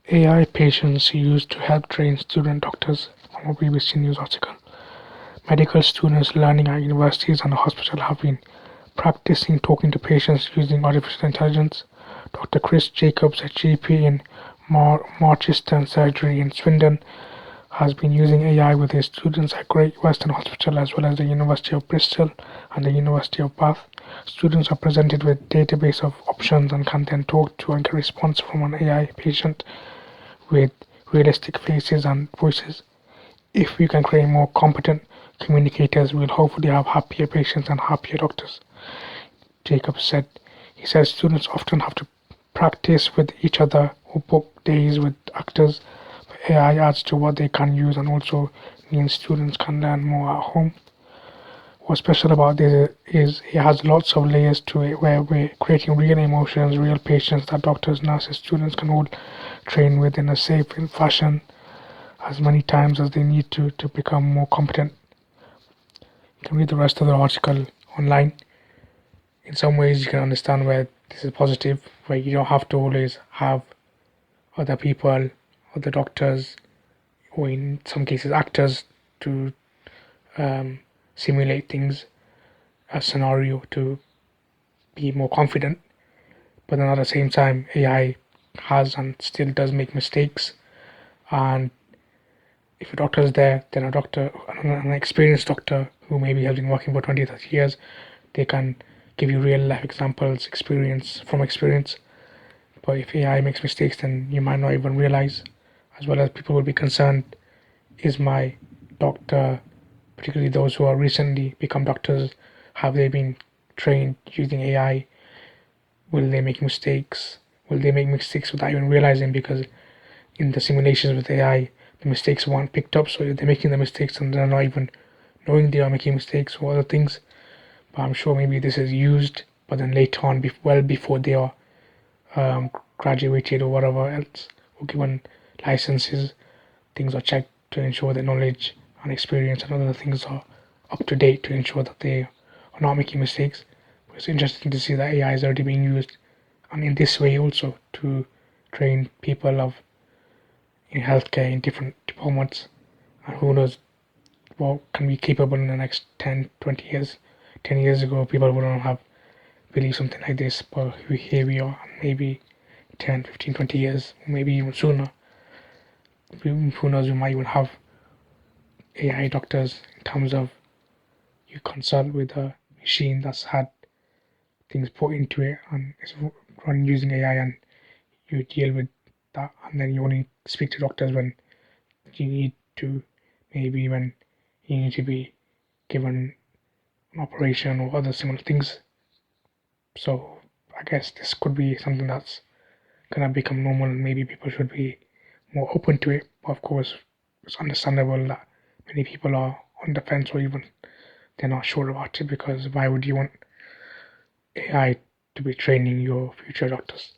AI patients used to help train student doctors from a BBC News article. Medical students learning at universities and hospitals have been practicing talking to patients using artificial intelligence. Dr. Chris Jacobs, a GP in Marchiston Surgery in Swindon, has been using AI with his students at Great Western Hospital as well as the University of Bristol and the University of Bath. Students are presented with a database of options and can then talk to and get response from an AI patient with realistic faces and voices. If we can create more competent communicators, we'll hopefully have happier patients and happier doctors, Jacobs said. He said students often have to practice with each other or book days with actors, but AI adds to what they can use and also means students can learn more at home. What's special about this is it has lots of layers to it where we're creating real emotions, real patients that doctors, nurses, students can all train with in a safe fashion as many times as they need to become more competent. You can read the rest of the article online. In some ways, you can understand where this is positive, where you don't have to always have other people, other doctors, or in some cases actors to simulate things, a scenario to be more confident. But then at the same time, AI has and still does make mistakes, and if a doctor is there, then an experienced doctor who maybe has been working for 20, 30 years, they can give you real life examples, experience. But if AI makes mistakes, then you might not even realize, as well as people will be concerned, is my doctor, particularly those who are recently become doctors, have they been trained using AI? Will they make mistakes? Will they make mistakes without even realizing? Because in the simulations with AI, the mistakes weren't picked up, so they're making the mistakes and they're not even knowing they are making mistakes or other things. But I'm sure maybe this is used, but then later on, well before they are graduated or whatever else, or given licenses, things are checked to ensure that knowledge and experience and other things are up to date to ensure that they are not making mistakes. But it's interesting to see that AI is already being used, and in this way also to train people of in healthcare in different departments, and who knows what can be capable in the next 10, 20 years. 10 years ago, people wouldn't have believed something like this, but here we are, maybe 10, 15, 20 years, maybe even sooner. Who knows, we might even have AI doctors in terms of you consult with a machine that's had things put into it and it's running using AI, and you deal with that, and then you only speak to doctors when you need to, maybe when you need to be given an operation or other similar things. So I guess this could be something that's gonna become normal, and maybe people should be more open to it. But of course, it's understandable that many people are on the fence, or even they're not sure about it, because why would you want AI to be training your future doctors?